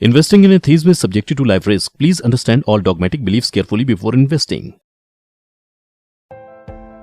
Investing in atheism is subjected to life risk. Please understand all dogmatic beliefs carefully before investing.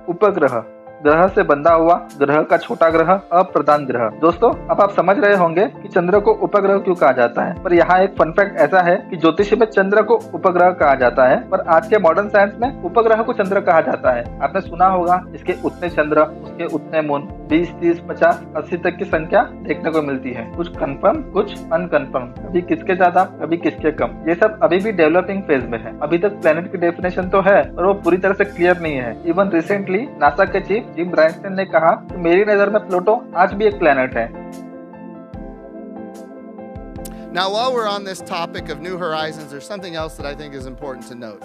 उपग्रह, ग्रह से बंधा हुआ, ग्रह का छोटा ग्रह, अप्रधान ग्रह। दोस्तों, अब आप समझ रहे होंगे कि चंद्र को उपग्रह क्यों कहा जाता है। पर यहाँ एक फन फैक्ट ऐसा है कि ज्योतिषी में चंद्र को उपग्रह कहा जाता है, पर आज के मॉडर्न साइंस में उपग्रह को चंद्र कहा जाता है। आपने सुना होगा इसके उतने चंद्र, उसके उतने मून, 20, 30, 50, 80 तक की संख्या देखने को मिलती है। कुछ कंफर्म, कुछ अनकंफर्म, कभी किसके ज्यादा, कभी किसके कम। ये सब अभी भी डेवलपिंग फेज में है। अभी तक प्लेनेट की डेफिनेशन तो है, पर वो पूरी तरह से क्लियर नहीं है। इवन रिसेंटली नासा के चीफ जिम ब्रायनस्टन ने कहा कि मेरी नजर में प्लूटो आज भी एक प्लेनेट है। Now, while we're on this topic of New Horizons, there's something else that I think is important to note.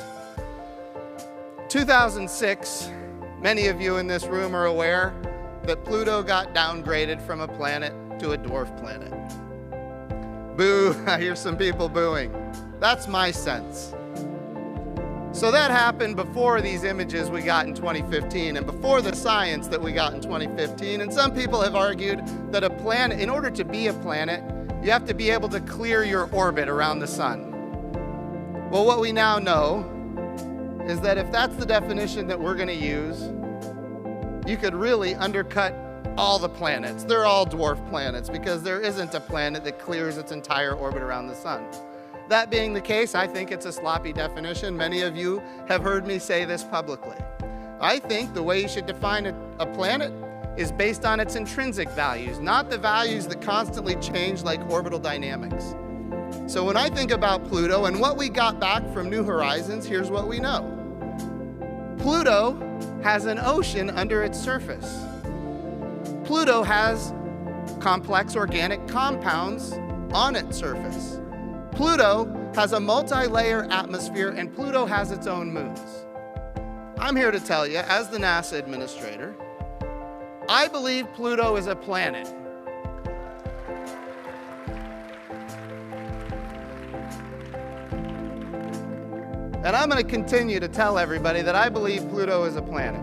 2006, many of you in this room are aware that Pluto got downgraded from a planet to a dwarf planet. Boo, I hear some people booing. That's my sense. So that happened before these images we got in 2015 and before the science that we got in 2015. And some people have argued that a planet, in order to be a planet, you have to be able to clear your orbit around the sun. Well, what we now know is that if that's the definition that we're going to use, you could really undercut all the planets. They're all dwarf planets because there isn't a planet that clears its entire orbit around the sun. That being the case, I think it's a sloppy definition. Many of you have heard me say this publicly. I think the way you should define a planet is based on its intrinsic values, not the values that constantly change like orbital dynamics. So when I think about Pluto and what we got back from New Horizons, here's what we know. Pluto has an ocean under its surface. Pluto has complex organic compounds on its surface. Pluto has a multi-layer atmosphere and Pluto has its own moons. I'm here to tell you, as the NASA administrator, I believe Pluto is a planet. And I'm going to continue to tell everybody that I believe Pluto is a planet.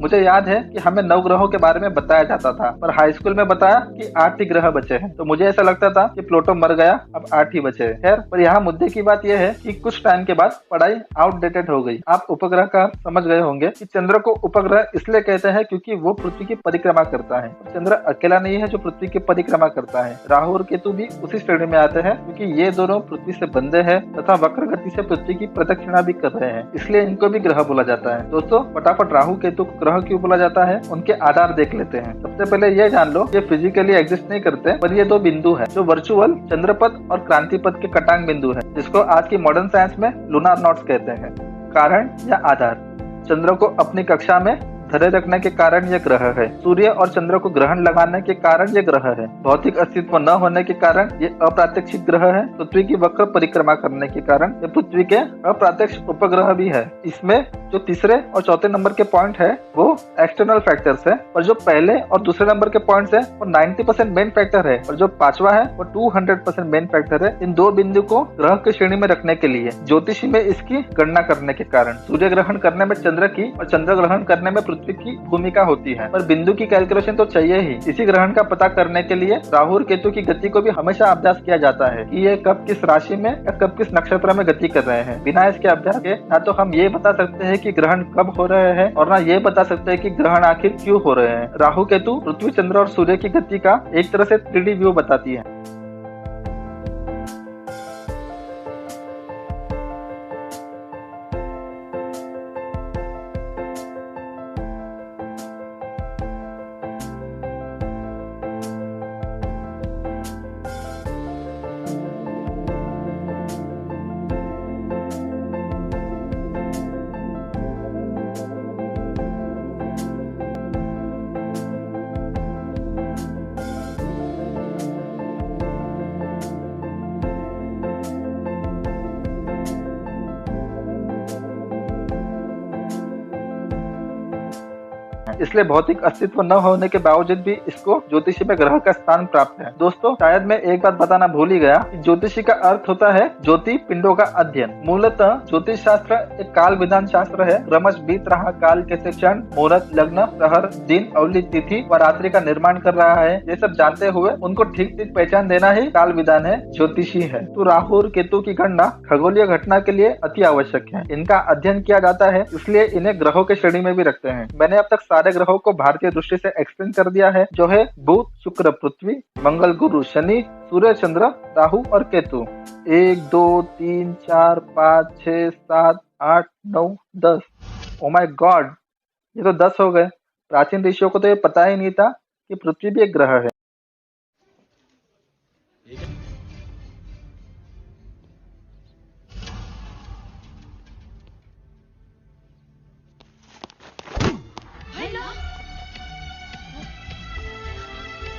मुझे याद है कि हमें 9 ग्रहों के बारे में बताया जाता था, पर हाई स्कूल में बताया कि 8 ही ग्रह बचे हैं। तो मुझे ऐसा लगता था कि प्लूटो मर गया, अब 8 ही बचे। खैर, पर यहाँ मुद्दे की बात यह है कि कुछ टाइम के बाद पढ़ाई आउटडेटेड हो गई। आप उपग्रह का समझ गए होंगे कि चंद्र को उपग्रह इसलिए कहते हैं क्योंकि वो पृथ्वी की परिक्रमा करता है। चंद्र अकेला नहीं है जो पृथ्वी की परिक्रमा करता है। राहु और केतु भी उसी श्रेणी में आते हैं क्योंकि ये दोनों पृथ्वी से बंधे हैं तथा वक्र गति से पृथ्वी की प्रदक्षिणा भी कर रहे हैं, इसलिए इनको भी ग्रह बोला जाता है। दोस्तों, फटाफट राहु केतु को ग्रह क्यों बोला जाता है, उनके आधार देख लेते हैं। सबसे पहले ये जान लो, ये फिजिकली एग्जिस्ट नहीं करते, पर ये 2 बिंदु है जो वर्चुअल चंद्रपथ और क्रांतिपथ के कटांग बिंदु है, जिसको आज की मॉडर्न साइंस में लूनार नॉट्स कहते हैं। कारण या आधार, चंद्र को अपनी कक्षा में धरे रखने के कारण ये ग्रह है। सूर्य और चंद्र को ग्रहण लगाने के कारण ये ग्रह है। भौतिक अस्तित्व न होने के कारण ये अप्रात्यक्षिक ग्रह है। पृथ्वी की वक्र परिक्रमा करने के कारण ये पृथ्वी के अप्रत्यक्ष उपग्रह भी है। इसमें जो तीसरे और चौथे नंबर के पॉइंट है वो एक्सटर्नल फैक्टर्स है, और जो पहले और दूसरे नंबर के पॉइंट्स है वो 90% मेन फैक्टर है, और जो 5वां है वो 200% मेन फैक्टर है। इन 2 बिंदु को ग्रह की श्रेणी में रखने के लिए ज्योतिषी में इसकी गणना करने के कारण सूर्य ग्रहण करने में चंद्र की और चंद्र ग्रहण करने में पृथ्वी की भूमिका होती है, पर बिंदु की कैलकुलेशन तो चाहिए ही। इसी ग्रहण का पता करने के लिए राहु और केतु की गति को भी हमेशा अभ्यास किया जाता है कि ये कब किस राशि में या कब किस नक्षत्र में गति कर रहे हैं। बिना इसके अभ्यास के ना तो हम ये बता सकते हैं कि ग्रहण कब हो रहे हैं और ना ये बता सकते हैं कि ग्रहण आखिर क्यों हो रहे हैं। राहु केतु पृथ्वी, चंद्र और सूर्य की गति का एक तरह से 3D व्यू बताती है। इसलिए भौतिक अस्तित्व न होने के बावजूद भी इसको ज्योतिषी में ग्रह का स्थान प्राप्त है। दोस्तों, शायद मैं एक बात बताना भूल ही गया कि ज्योतिषी का अर्थ होता है ज्योति पिंडों का अध्ययन। मूलतः ज्योतिष शास्त्र एक काल विधान शास्त्र है। क्रमश बीत रहा काल कैसे क्षण, मुहूर्त, लग्न, प्रहर, दिन, अवली, तिथि व रात्रि का निर्माण कर रहा है, ये सब जानते हुए उनको ठीक ठीक पहचान देना ही काल विधान है, ज्योतिषी है। तो राहु और केतु की गणना खगोलीय घटना के लिए अति आवश्यक है। इनका अध्ययन किया जाता है, इसलिए इन्हें ग्रहों के श्रेणी में भी रखते हैं। मैंने अब तक सारे ग्रहों को भारतीय दृष्टि से एक्सप्लेन कर दिया है, जो है बुध, शुक्र, पृथ्वी, मंगल, गुरु, शनि, सूर्य, चंद्र, राहु और केतु। 1 2 3 4 5 6 7 8 9 10। ओ माय गॉड, ये तो 10 हो गए। प्राचीन ऋषियों को तो ये पता ही नहीं था कि पृथ्वी भी एक ग्रह है। हेलो,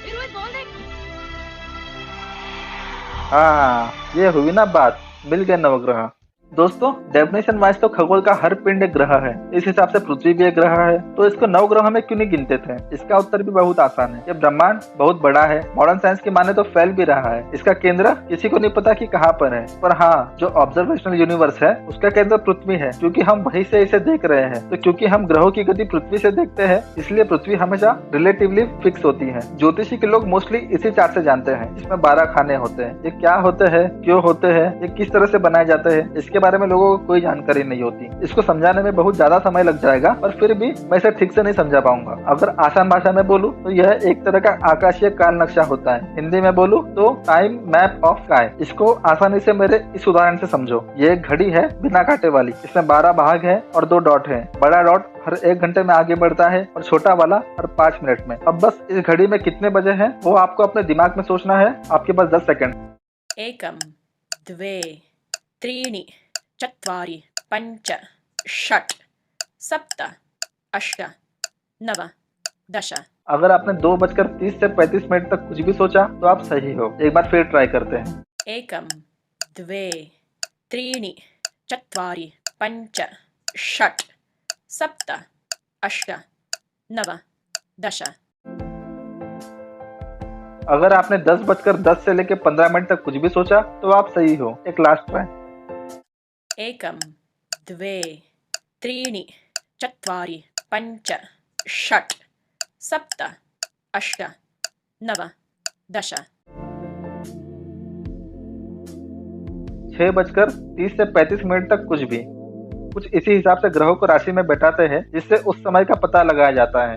ये रोहित बोल रहे। हाँ, ये हुई ना बात, मिल गए नवग्रह। दोस्तों, डेफिनेशन वाइज तो खगोल का हर पिंड एक ग्रह है। इस हिसाब से पृथ्वी भी एक ग्रह है, तो इसको नवग्रह में क्यों नहीं गिनते थे? इसका उत्तर भी बहुत आसान है। ये ब्रह्मांड बहुत बड़ा है, मॉडर्न साइंस की माने तो फैल भी रहा है। इसका केंद्र किसी को नहीं पता कि कहाँ पर है, पर हाँ, जो ऑब्जर्वेशनल यूनिवर्स है उसका केंद्र पृथ्वी है, क्योंकि हम वहीं से इसे देख रहे हैं। तो क्योंकि हम ग्रहों की गति पृथ्वी से देखते हैं, इसलिए पृथ्वी हमेशा रिलेटिवली फिक्स होती है। ज्योतिषी के लोग मोस्टली इसी चार्ट से जानते हैं, जिसमें 12 खाने होते हैं। ये क्या होते हैं, क्यों होते हैं, ये किस तरह से बनाए जाते हैं, इसके बारे में लोगों को कोई जानकारी नहीं होती। इसको समझाने में बहुत ज्यादा समय लग जाएगा, पर फिर भी मैं इसे ठीक से नहीं समझा पाऊंगा। अगर आसान भाषा में बोलूं तो यह एक तरह का आकाशीय काल नक्शा होता है। हिंदी में बोलूं तो टाइम मैप ऑफ स्काई। इसको आसानी से मेरे इस उदाहरण से समझो। ये एक घड़ी है बिना कांटे वाली, इसमें 12 भाग है और 2 डॉट है। बड़ा डॉट हर 1 घंटे में आगे बढ़ता है और छोटा वाला हर 5 मिनट में। अब बस इस घड़ी में कितने बजे हैं वो आपको अपने दिमाग में सोचना है। आपके पास 10 सेकंड। एकम, द्वे, त्रीणि, चत्वारि, पञ्च, षट्, सप्त, अष्ट, नव, दश। अगर आपने 2:30 से 35 मिनट तक कुछ भी सोचा तो आप सही हो। एक बार फिर ट्राई करते हैं। एकम, द्वे, त्रीणि, चत्वारि, पञ्च, षट्, सप्त, अष्ट, नव, दश। अगर आपने 10:10 से लेकर 15 मिनट तक कुछ भी सोचा तो आप सही हो। एक लास्ट ट्राई। एकम, द्वे, त्रीणि, चत्वारि, पञ्च, षट्, सप्त, अष्ट, नव, दश। 6:30 से 35 मिनट तक कुछ भी। कुछ इसी हिसाब से ग्रहों को राशि में बैठाते हैं, जिससे उस समय का पता लगाया जाता है।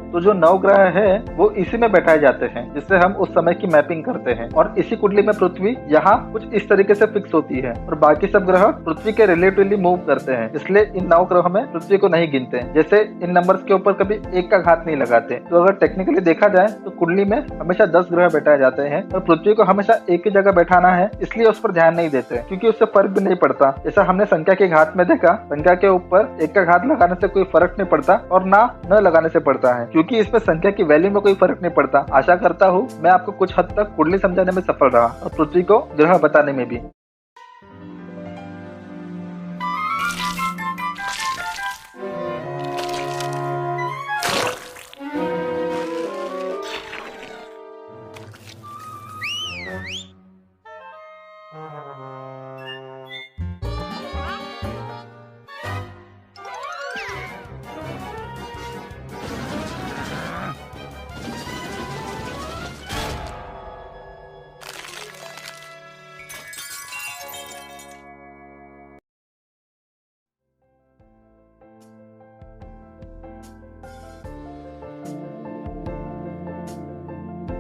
तो जो नवग्रह है वो इसी में बैठाए जाते हैं, जिससे हम उस समय की मैपिंग करते हैं। और इसी कुंडली में पृथ्वी यहाँ कुछ इस तरीके से फिक्स होती है और बाकी सब ग्रह पृथ्वी के रिलेटिवली मूव करते हैं। इसलिए इन नवग्रहों में पृथ्वी को नहीं गिनते। जैसे इन नंबर्स के ऊपर कभी 1 का घात नहीं लगाते। तो अगर टेक्निकली देखा जाए तो कुंडली में हमेशा 10 ग्रह बैठाए जाते हैं और पृथ्वी को हमेशा एक ही जगह बैठाना है, इसलिए उस पर ध्यान नहीं देते, क्योंकि उससे फर्क भी नहीं पड़ता। जैसा हमने संख्या के घात में देखा, संख्या के ऊपर 1 का घात लगाने से कोई फर्क नहीं पड़ता और ना न लगाने से पड़ता है, क्योंकि इसमें संख्या की वैल्यू में कोई फर्क नहीं पड़ता। आशा करता हूँ मैं आपको कुछ हद तक कुंडली समझाने में सफल रहा और पृथ्वी को ग्रह बताने में भी।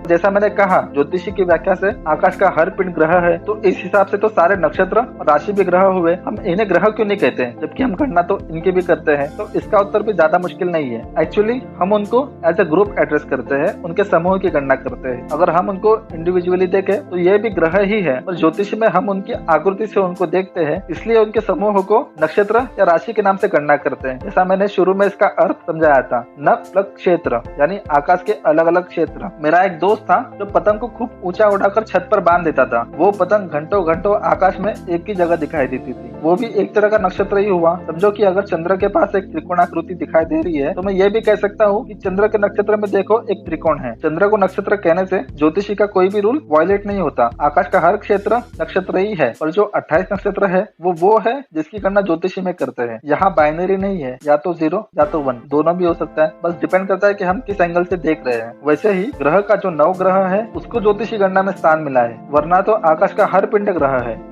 जैसा मैंने कहा, ज्योतिषी की व्याख्या से आकाश का हर पिंड ग्रह है, तो इस हिसाब से तो सारे नक्षत्र और राशि भी ग्रह हुए। हम इन्हें ग्रह क्यों नहीं कहते हैं, जबकि हम गणना तो इनकी भी करते हैं? तो इसका उत्तर भी ज्यादा मुश्किल नहीं है। एक्चुअली हम उनको एज ए ग्रुप एड्रेस करते हैं, उनके समूह की गणना करते हैं। अगर हम उनको इंडिविजुअली देखें तो ये भी ग्रह ही है, और ज्योतिष में हम उनकी आकृति से उनको देखते हैं, इसलिए उनके समूह को नक्षत्र या राशि के नाम से गणना करते हैं। जैसा मैंने शुरू में इसका अर्थ समझाया था, नभ प्लस क्षेत्र यानी आकाश के अलग अलग क्षेत्र। मेरा एक दोस्त था जो पतंग को खूब ऊंचा उड़ाकर छत पर बांध देता था। वो पतंग घंटों घंटों आकाश में एक ही जगह दिखाई देती थी। वो भी एक तरह का नक्षत्र ही हुआ। समझो कि अगर चंद्र के पास एक त्रिकोणाकृति दिखाई दे रही है, तो मैं ये भी कह सकता हूँ कि चंद्र के नक्षत्र में देखो एक त्रिकोण है। चंद्र को नक्षत्र कहने से ज्योतिषी का कोई भी रूल वायलेट नहीं होता। आकाश का हर क्षेत्र नक्षत्र ही है, और जो 28 नक्षत्र है वो है जिसकी गणना ज्योतिषी में करते हैं। यहाँ बाइनरी नहीं है, या तो 0 या तो 1, दोनों भी हो सकता है। बस डिपेंड करता है कि हम किस एंगल से देख रहे हैं। वैसे ही ग्रह का जो 9 ग्रह है उसको ज्योतिषी गणना में स्थान मिला है, वरना तो आकाश का हर पिंड ग्रह है।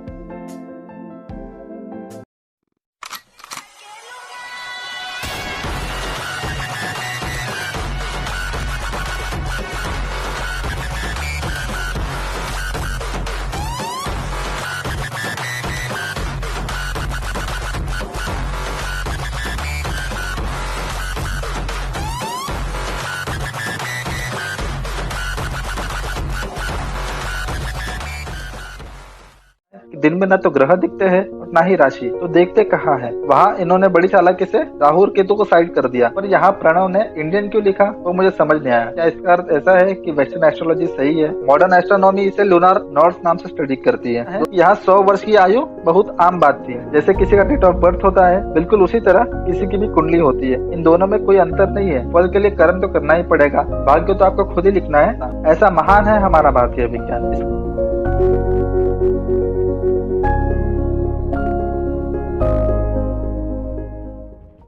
दिन में न तो ग्रह दिखते हैं और न ही राशि, तो देखते कहाँ है? वहाँ इन्होंने बड़ी चालाकी से राहु और केतु को साइड कर दिया, पर यहाँ प्रणव ने इंडियन क्यों लिखा वो मुझे समझ नहीं आया। क्या इसका अर्थ ऐसा है कि वेस्टर्न एस्ट्रोलॉजी सही है? मॉडर्न एस्ट्रोनॉमी इसे लूनार नॉर्थ नाम से स्टडी करती है। तो यहाँ 100 वर्ष की आयु बहुत आम बात थी। जैसे किसी का डेट ऑफ बर्थ होता है, बिल्कुल उसी तरह किसी की भी कुंडली होती है। इन दोनों में कोई अंतर नहीं है। फल के लिए कर्म तो करना ही पड़ेगा, भाग्य तो आपको खुद ही लिखना है। ऐसा महान है हमारा भारतीय विज्ञान।